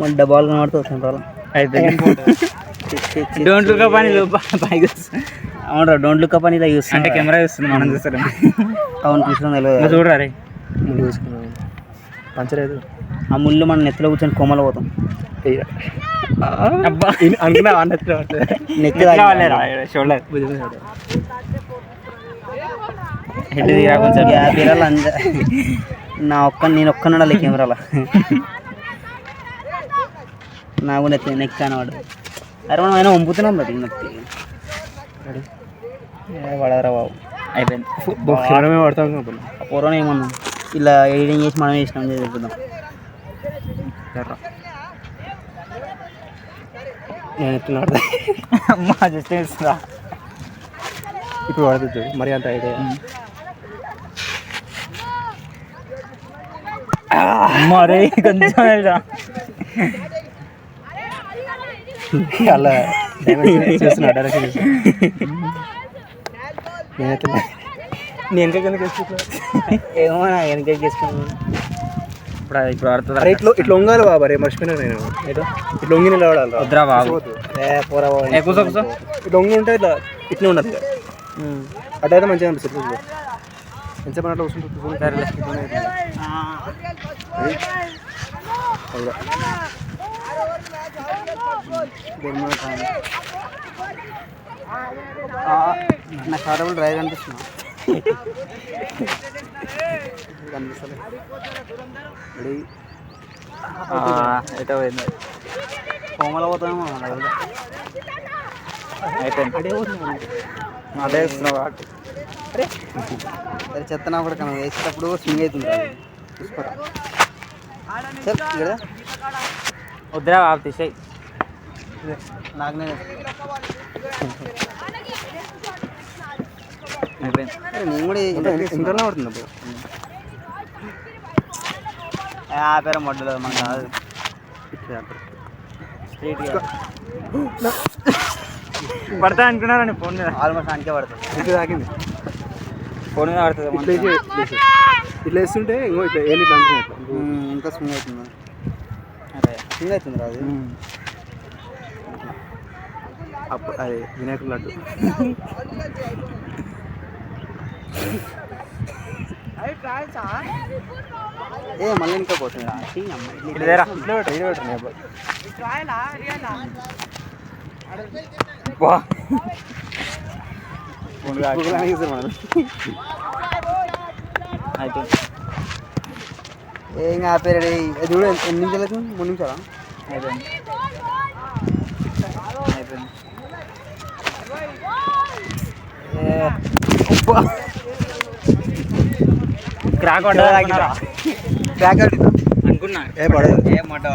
మన డబ్బాలు కనబడుతుంది అయితే డోంట్ లుక్ అప్ అని పైకి అవునరా డోంట్ లుక్ అప్ అని ఇలా చూస్తుంది అంటే కెమెరా చూస్తుంది మనం చూస్తాం. అవును చూసిన తెలియదు చూడరా రే ముళ్ళు చూసుకున్నాం పంచర్ అయితే ఆ ముళ్ళు మనం నెత్తిలో కూర్చొని కొమ్మలు పోతాం. అబ్బా అనుకున్నా నెత్తి షోల్డర్ హెడ్ దిగా కొంచెం యాభైరాలు నేను ఒక్కనాడు కెమెరాలో నాకు నెక్ అనవాడు. అరే మనం అయినా వంపుతున్నాం బట్టి నెత్తి పడదరా బాబు. అయిపోయింది. కెమెరా పడతాం పూర్వం ఏమన్నా ఇలా ఎడిటింగ్ చేసి మనం చేసినాం చెప్తున్నాం. నేను ఎట్లా పడతా అమ్మా జస్ట్ ఇస్తుందా ఇప్పుడు పడుతుంది మరి అంత ఐడియా మరే కొంచెం అలా చూస్తున్నా డైరెక్షన్ నేను కిందకి ఏమో నా వెనక చేసుకున్నాను. ఇప్పుడు ఆడుతుంది. అరే ఇట్లా వంగాలి బాబా రే మర్చిపోయినా నేను ఇట్లా వంగి నిలబడాలి. వద్దురా బాబు కూర్చో కూర్చో. ఇట్లా వంగి ఉంటే ఇట్లా ఉండదు అట్లయితే మంచిగా అనిపిస్తుంది. ఎంతసేపు అట్లా కూర్చుంటుంది. నా షార్టబుల్ డ్రైవ్ కనిపిస్తున్నా ఎటో పోయింది. కోమల పోతామేమో అదే ఇస్తున్నావు కాబట్టి సరే చెత్తనా కూడా కన్నా వేసేటప్పుడు స్వింగ్ అవుతుంది చూసుకోరా. వద్దురా బాబు తీసేయి. నాకు నేను కూడా ఇంటర్లో పడుతుంది అప్పుడు ఆ పేరు మొడ్డలేదు మన కాదు స్ట్రీట్గా పడతా అనుకున్నారండి ఫోన్ మీద. ఆల్మోస్ట్ అంకే పడుతుంది. ఇట్లా తాకింది ఫోన్ మీద పడుతుంది. ఇట్లా వేస్తుంటే ఇంకో ఇట్లా ఏం ఇట్లా అంటున్నాయి ఇంకా స్వింగ్ అవుతుంది. అదే స్వింగ్ అవుతుంది రాదు. అప్పుడు అది వినాయకుడు లడ్డు మళ్ళీ ఇంకా పోతుంది. ఏం ఆపేరు అది కూడా ఎన్ని నిమిషాలు అవుతుంది? 3 నిమిషాలా? అయిపోయింది. అయిపోయింది. క్రాక్ పడ్డా క్రాక్ అనుకున్నా. ఏ పడదు. ఏ మొట్ట